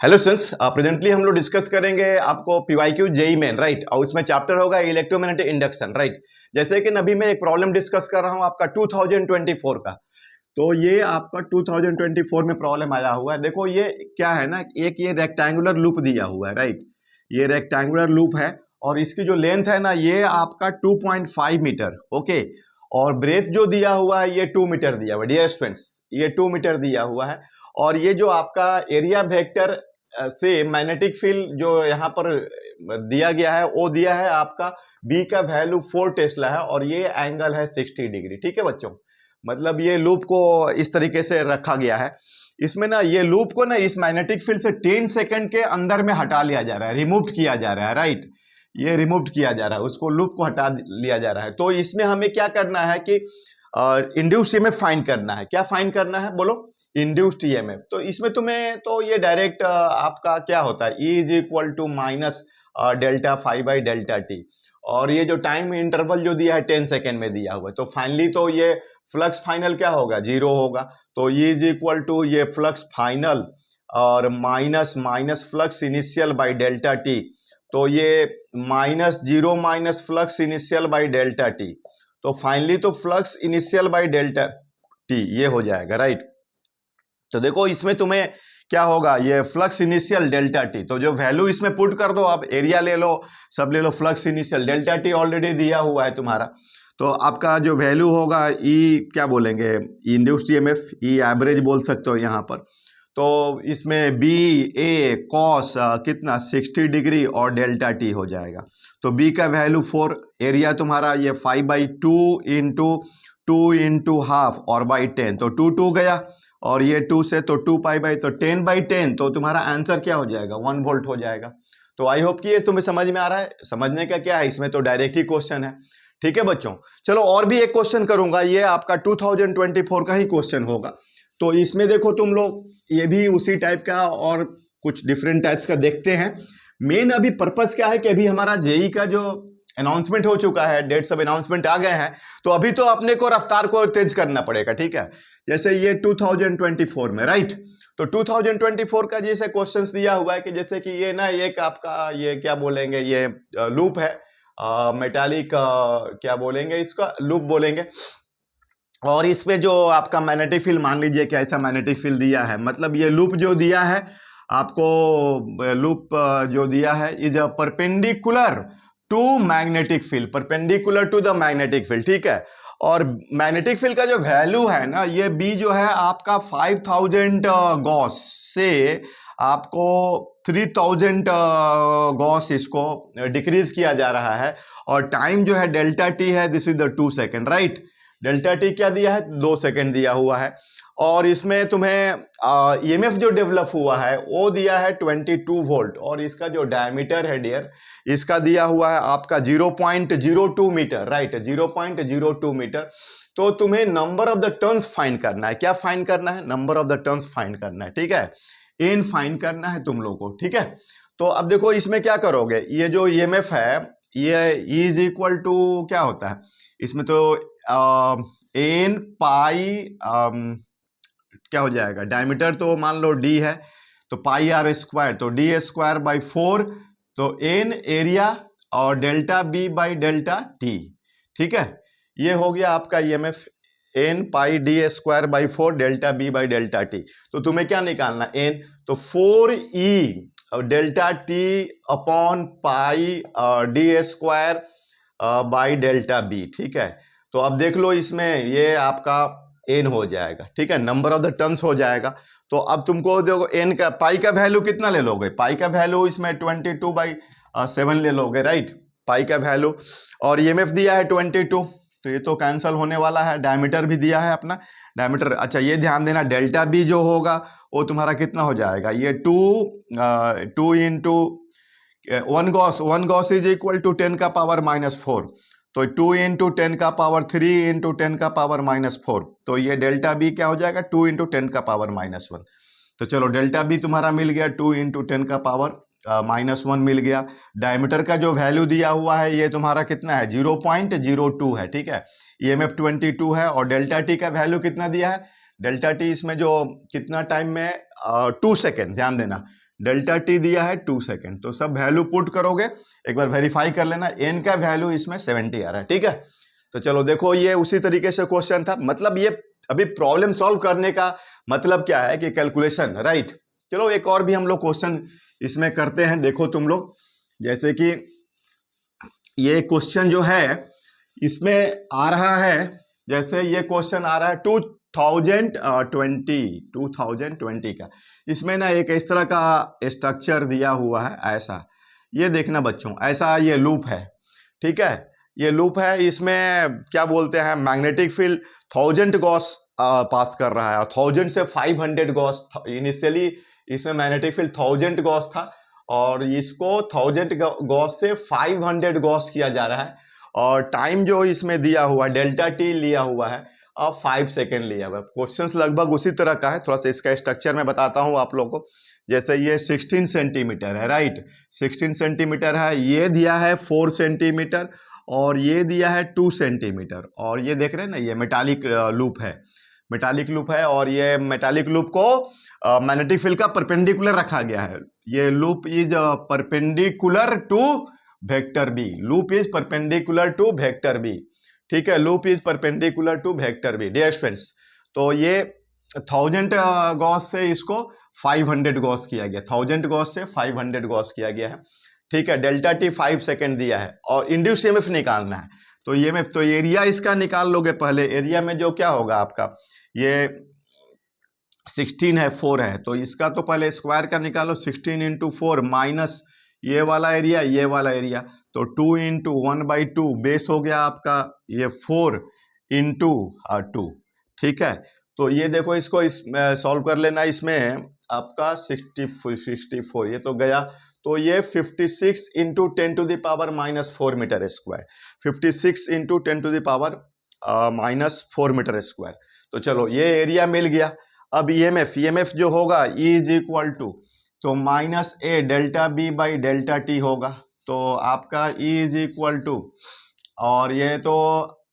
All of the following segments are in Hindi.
हेलो स्टूडेंट्स, प्रेजेंटली हम लोग डिस्कस करेंगे आपको पीवाईक्यू जेई मेन, राइट। और उसमें चैप्टर होगा इलेक्ट्रोमैग्नेटिक इंडक्शन, राइट। जैसे कि अभी मैं एक प्रॉब्लम डिस्कस कर रहा हूं आपका 2024 का। तो ये आपका 2024 में प्रॉब्लम आया हुआ है। देखो ये क्या है ना, एक ये रेक्टेंगुलर लूप दिया हुआ है, राइट। ये रेक्टेंगुलर लूप है और इसकी जो लेंथ है ना ये आपका 2.5 मीटर, ओके। और ब्रेथ जो दिया हुआ है ये 2 मीटर दिया हुआ है। डियर स्टूडेंट्स, ये 2 मीटर दिया हुआ है। और ये जो आपका एरिया वेक्टर से मैग्नेटिक फील्ड जो यहाँ पर दिया गया है वो दिया है आपका बी का वैल्यू 4 टेस्ला है और ये एंगल है 60 डिग्री। ठीक है बच्चों, मतलब ये लूप को इस तरीके से रखा गया है। इसमें ना ये लूप को ना इस मैग्नेटिक फील्ड से 10 सेकंड के अंदर में हटा लिया जा रहा है, रिमूव किया जा रहा है, राइट। ये रिमूव किया जा रहा है, उसको लूप को हटा लिया जा रहा है। तो इसमें हमें क्या करना है कि इंड्यूस्ड ईएमएफ फाइंड करना है। क्या फाइंड करना है बोलो? Induced EMF. तो इसमें तुम्हें तो ये डायरेक्ट आपका क्या होता है, E is equal to minus delta phi by delta t. और ये जो टाइम इंटरवल जो दिया है 10 सेकेंड में दिया हुआ है। तो फाइनली तो ये फ्लक्स फाइनल क्या होगा? 0 होगा। तो E इज इक्वल टू ये फ्लक्स फाइनल और minus minus flux initial by delta t. तो ये -0 minus flux initial by delta t. तो फाइनली तो flux initial by delta T ये हो जाएगा, राइट। तो देखो इसमें तुम्हें क्या होगा, ये फ्लक्स इनिशियल डेल्टा टी। तो जो वैल्यू इसमें पुट कर दो, आप एरिया ले लो, सब ले लो। Flux initial delta T already दिया हुआ है तुम्हारा। तो आपका जो वैल्यू होगा ई क्या बोलेंगे, इंड्यूस्ड ईएमएफ, ई एवरेज बोल सकते हो यहाँ पर। तो इसमें बी ए कॉस कितना 60 डिग्री और डेल्टा टी हो जाएगा। तो बी का वैल्यू 4, एरिया तुम्हारा ये 5/2 इंटू हाफ और बाई 10। तो 2 गया और ये 2 से तो 2 पाई बाई, तो 10/10। तो तुम्हारा आंसर क्या हो जाएगा? 1 वोल्ट हो जाएगा। तो आई होप कि ये तुम्हें समझ में आ रहा है। समझने का क्या है, इसमें तो डायरेक्ट ही क्वेश्चन है। ठीक है बच्चों, चलो और भी एक क्वेश्चन करूंगा। ये आपका 2024 का ही क्वेश्चन होगा। तो इसमें देखो तुम लोग, ये भी उसी टाइप का और कुछ डिफरेंट टाइप्स का देखते हैं। मेन अभी पर्पस क्या है कि अभी हमारा जेई का जो अनाउंसमेंट हो चुका है, डेट सब अनाउंसमेंट आ गए हैं। तो अभी तो अपने को रफ्तार को तेज करना पड़ेगा, ठीक है। जैसे ये 2024 में, राइट। तो 2024 का जैसे क्वेश्चंस दिया हुआ है कि जैसे कि ये ना एक आपका ये क्या बोलेंगे, ये लूप है, मेटालिक क्या बोलेंगे इसका, लूप बोलेंगे। और इसमें जो आपका मैग्नेटिक फील्ड, मान लीजिए कि ऐसा मैग्नेटिक फील्ड दिया है, मतलब ये लूप जो दिया है आपको, लूप जो दिया है is a perpendicular to magnetic field, perpendicular to the magnetic field, ठीक है। और मैग्नेटिक फील्ड का जो वैल्यू है ना, ये बी जो है आपका 5000 गॉस से आपको 3000 गॉस इसको डिक्रीज किया जा रहा है। और टाइम जो है डेल्टा टी है, this is the 2 second, right. Delta T क्या दिया है? 2 सेकेंड दिया हुआ है। और इसमें तुम्हें ईएमएफ जो डेवलप हुआ है वो दिया है 22 वोल्ट। और इसका जो डायमीटर है डियर, इसका दिया हुआ है आपका 0.02 मीटर, राइट, 0.02 मीटर। तो तुम्हें number of the turns find करना है। क्या फाइंड करना है? Number of the turns find करना है, ठीक है। एन फाइंड करना है तुम लोगों को, ठीक है। तो अब देखो इसमें क्या करोगे, ये जो ईएमएफ है ये इज इक्वल टू क्या होता है इसमें, तो एन पाई क्या हो जाएगा, डायमीटर तो मान लो डी है, तो पाई आर स्क्वायर, तो डी स्क्वायर बाई 4। तो एन एरिया और delta B by delta t, ठीक है। ये हो गया आपका EMF, N pi D square by 4 delta B by delta t. तो तुम्हें क्या निकालना? एन। तो 4E delta t upon pi D square by delta B, ठीक है। तो अब देख लो इसमें ये आपका एन हो जाएगा, ठीक है, नंबर ऑफ द टर्न्स हो जाएगा। तो अब तुमको देखो एन का, पाई का वैल्यू कितना ले लोगे? पाई का वैल्यू इसमें 22/7 ले लोगे, राइट, पाई का वैल्यू। और ईएमएफ दिया है 22, तो ये तो कैंसिल होने वाला है। डायमीटर भी दिया है अपना, डायमीटर। अच्छा ये ध्यान देना, डेल्टा बी जो होगा वो तुम्हारा कितना हो जाएगा, ये 2 into 1 gauss is equal to 10 का पावर -4। तो 2 इंटू 10 का पावर 3 इंटू 10 का पावर -4। तो ये डेल्टा बी क्या हो जाएगा, 2 इंटू 10 का पावर -1। तो चलो डेल्टा बी तुम्हारा मिल गया, 2 इंटू 10 का पावर -1 मिल गया। डायमीटर का जो वैल्यू दिया हुआ है ये तुम्हारा कितना है, 0.02 है, ठीक है। ईएमएफ 22 है। और डेल्टा टी का वैल्यू कितना दिया है? डेल्टा टी इसमें जो कितना टाइम में 2 सेकेंड, ध्यान देना, डेल्टा टी दिया है 2 सेकेंड। तो सब वैल्यू पुट करोगे, एक बार वेरीफाई कर लेना, एन का वैल्यू इसमें 70 आ रहा है, ठीक है। तो चलो देखो, ये उसी तरीके से क्वेश्चन था, मतलब ये अभी प्रॉब्लम सॉल्व करने का मतलब क्या है कि कैलकुलेशन, राइट। चलो एक और भी हम लोग क्वेश्चन इसमें करते हैं। देखो तुम लोग, जैसे कि ये क्वेश्चन जो है इसमें आ रहा है, जैसे ये क्वेश्चन आ रहा है 2020 का। इसमें ना एक इस तरह का स्ट्रक्चर दिया हुआ है, ऐसा, ये देखना बच्चों, ऐसा ये लूप है, ठीक है। ये लूप है, इसमें क्या बोलते हैं, मैग्नेटिक फील्ड 1000 गॉस पास कर रहा है, 1000 से 500 गॉस। इनिशियली इसमें मैग्नेटिक फील्ड 1000 गॉस था और इसको 1000 गॉस से 500 गॉस किया जा रहा है, और टाइम जो इसमें दिया हुआ है डेल्टा टी लिया हुआ है, अब 5 सेकेंड लिया हुआ है। क्वेश्चन लगभग उसी तरह का है, थोड़ा सा इसका स्ट्रक्चर मैं बताता हूँ आप लोगों को। जैसे ये 16 सेंटीमीटर है, राइट, 16 सेंटीमीटर है, ये दिया है 4 सेंटीमीटर और ये दिया है 2 सेंटीमीटर, और ये देख रहे हैं ना, ये मेटालिक लूप है, मेटालिक लूप है, और ये मेटालिक लूप को मैग्नेटिक फील्ड का परपेंडिकुलर रखा गया है। ये loop is perpendicular to vector B, loop is perpendicular to vector B, ठीक है, loop is perpendicular to vector B, dear students. तो ये 1000 गॉस से इसको 500 गॉस किया गया, 1000 गॉस से 500 गॉस किया गया है, ठीक है। डेल्टा टी 5 सेकेंड दिया है और इंड्यूस ईएमएफ निकालना है। तो ईएमएफ, तो एरिया इसका निकाल लोगे पहले। एरिया में जो क्या होगा आपका, ये 16 है, 4 है, तो इसका तो पहले स्क्वायर का निकालो, 16 इंटू 4 माइनस ये वाला एरिया, ये वाला एरिया, तो 2 इंटू 1/2 बेस हो गया आपका ये 4 इंटू 2, ठीक है। तो ये देखो, इसको इस सॉल्व कर लेना, इसमें आपका 64 ये तो गया, तो ये 56 into 10⁻⁻⁴ metre square, 56 into 10⁻⁻⁴ metre square. तो चलो ये एरिया मिल गया। अब ईएमएफ जो होगा E इज इक्वल टू, तो -a delta B by delta t होगा, तो आपका E इज इक्वल टू, और ये तो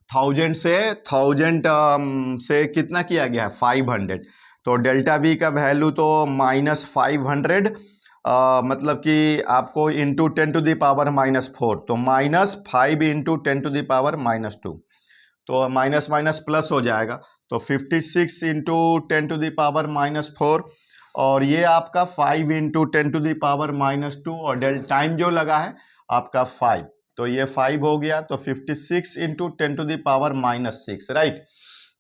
1000 से कितना किया गया है, 500, तो डेल्टा बी का वैल्यू तो -500, मतलब कि आपको इंटू 10⁻⁻⁴, तो -5 इंटू 10⁻⁻², तो माइनस माइनस प्लस हो जाएगा, तो 56 इंटू 10⁻⁻⁴, और ये आपका 5 इंटू 10⁻⁻², और टाइम जो लगा है आपका 5, तो ये 5 हो गया, तो 56 इंटू 10⁻⁻6, राइट।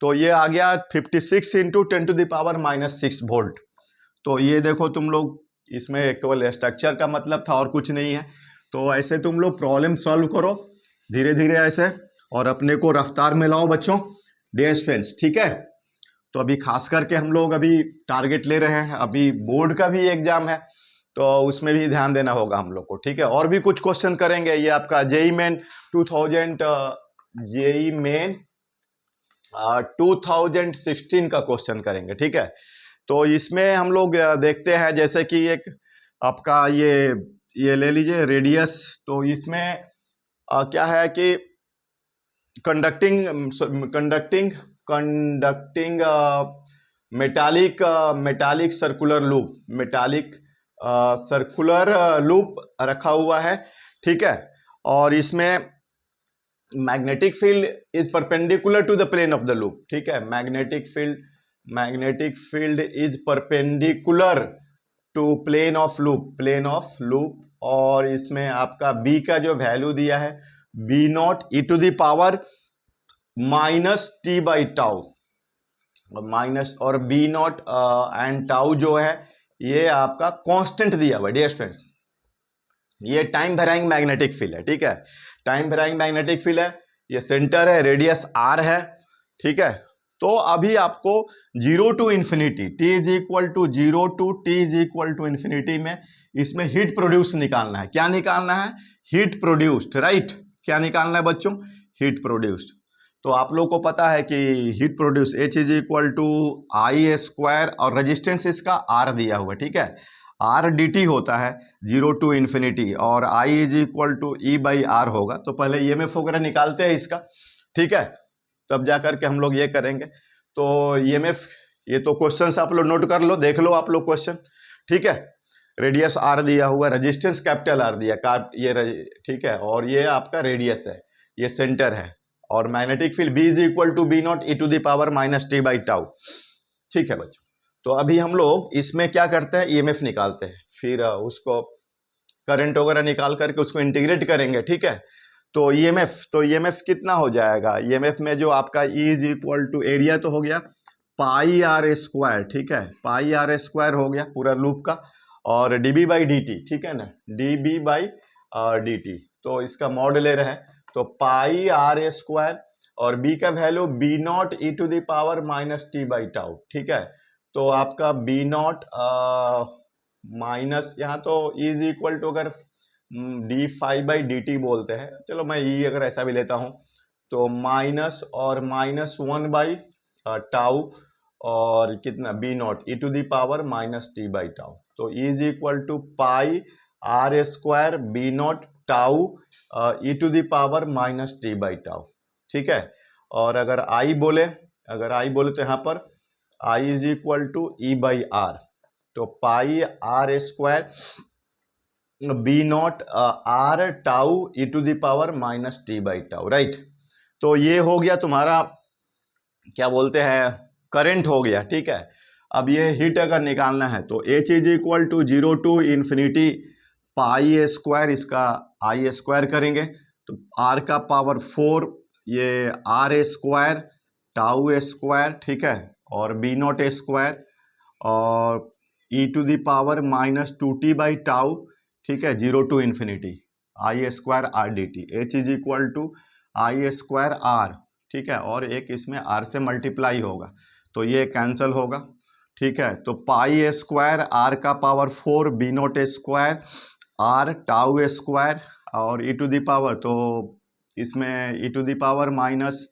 तो ये आ गया 56 इंटू 10⁻⁻6 वोल्ट। तो ये देखो तुम लोग, इसमें केवल स्ट्रक्चर का मतलब था और कुछ नहीं है। तो ऐसे तुम लोग प्रॉब्लम सॉल्व करो धीरे धीरे ऐसे, और अपने को रफ्तार में लाओ बच्चों, डियर फ्रेंड्स, ठीक है। तो अभी खास करके हम लोग अभी टारगेट ले रहे हैं, अभी बोर्ड का भी एग्जाम है, तो उसमें भी ध्यान देना होगा हम लोग को, ठीक है। और भी कुछ क्वेश्चन करेंगे, ये आपका जेई मेन 2016 का क्वेश्चन करेंगे, ठीक है। तो इसमें हम लोग देखते हैं, जैसे कि एक आपका ये ले लीजिए रेडियस, तो इसमें क्या है कि कंडक्टिंग मेटालिक सर्कुलर लूप रखा हुआ है, ठीक है। और इसमें magnetic field is perpendicular to the plane of the loop, ठीक है। Magnetic field is perpendicular to plane of loop, और इसमें आपका बी का जो वैल्यू दिया है B0 e⁻ -t/τ, माइनस, और B0 एंड टाउ जो है ये आपका कांस्टेंट दिया हुआ है, डियर स्टूडेंट्स। ये टाइम वेराइंग मैग्नेटिक फील्ड है, ठीक है, टाइम वेराइंग मैग्नेटिक फील्ड है, ये सेंटर है, रेडियस r है, ठीक है। तो अभी आपको 0 to infinity, t is equal to 0 to t is equal to infinity में इसमें हीट प्रोड्यूस निकालना है। क्या निकालना है, हीट प्रोड्यूस्ड, राइट। क्या निकालना है बच्चों, हीट प्रोड्यूस्ड। तो आप लोग को पता है कि heat produce H is equal to I², और रेजिस्टेंस इसका R दिया हुआ है, ठीक है, R dt होता है 0 टू इन्फिनिटी, और I is equal to E/R होगा। तो पहले EMF वगैरह निकालते हैं इसका, ठीक है, तब जा करके हम लोग ये करेंगे। तो EMF, ये तो क्वेश्चन आप लोग नोट कर लो, देख लो आप लोग क्वेश्चन, ठीक है। रेडियस आर दिया हुआ, रेजिस्टेंस कैपिटल आर दिया, ठीक है, और ये आपका रेडियस है, ये सेंटर है, और magnetic field B is equal to B naught e to the power minus t by tau. ठीक है बच्चों, तो अभी हम लोग इसमें क्या करते हैं, ईएमएफ निकालते हैं, फिर उसको करंट वगैरह निकाल करके उसको इंटीग्रेट करेंगे। ठीक है, तो ईएमएफ कितना हो जाएगा, ईएमएफ में जो आपका E is equal to area तो हो गया पाई आर स्क्वायर, ठीक है, पाई आर स्क्वायर हो गया पूरा लूप का, और डीबी बाई डी टी, ठीक है ना, डीबी बाई डी टी, तो इसका मॉडुलर है, तो पाई आर स्क्वायर, और बी का value B naught e to the power minus t by tau. ठीक है, तो आपका बी नॉट माइनस, यहाँ तो इज इक्वल टू अगर d phi by d t बोलते हैं, चलो मैं ई अगर ऐसा भी लेता हूँ, तो माइनस और माइनस वन बाई टाउ, और कितना B naught e to the power minus t by tau, तो is equal to pi r square B naught tau e to the power minus t by tau. ठीक है, और अगर आई बोले तो यहाँ पर I is equal to E by R, तो pi r square B naught r tau e to the power minus t by tau, right. तो ये हो गया तुम्हारा क्या बोलते हैं, करंट हो गया। ठीक है, अब ये हीट अगर निकालना है तो H is equal to 0 to infinity pi square, इसका आई स्क्वायर करेंगे तो आर का पावर 4, ये आर स्क्वायर टाउ स्क्वायर, ठीक है, और बी नॉट स्क्वायर, और e to the power minus 2t by tau, ठीक है, 0 to infinity I square R D T, H is equal to I square R, ठीक है, और एक इसमें आर से मल्टीप्लाई होगा तो ये कैंसिल होगा। ठीक है, तो पाई स्क्वायर आर का power 4 B naught square R tau square, और ई टू द पावर, तो इसमें e to the power minus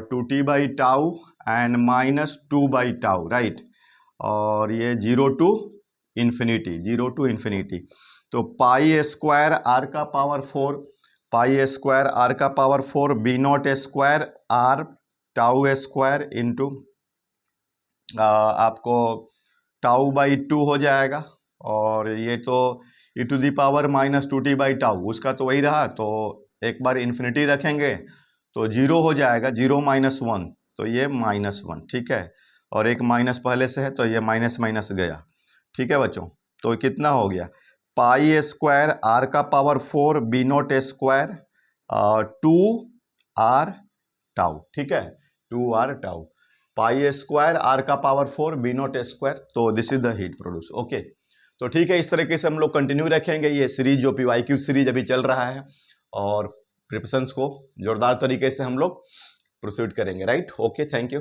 2t by tau and minus 2 by tau, right, और ये 0 टू इन्फिनिटी, तो पाई स्क्वायर आर का पावर 4, पाई स्क्वायर आर का power 4 B naught square R tau square into आपको टाउ बाई 2 हो जाएगा, और ये तो e to the power minus 2t by tau, उसका तो वही रहा, तो एक बार इन्फिनिटी रखेंगे तो 0 हो जाएगा, 0 माइनस 1, तो ये -1, ठीक है, और एक माइनस पहले से है तो ये माइनस माइनस गया। ठीक है बच्चों, तो कितना हो गया, पाई स्क्वायर आर का power 4 B naught square 2 r tau, ठीक है, 2 r tau, pi square are का पावर 4 बी नॉट स्क्वायर, तो this is the heat produce. Okay, तो ठीक है, इस तरीके से हम लोग कंटिन्यू रखेंगे ये सीरीज, जो PYQ सीरीज अभी चल रहा है, और प्रिपरेशंस को जोरदार तरीके से हम लोग प्रोसीड करेंगे, राइट। Okay, thank you.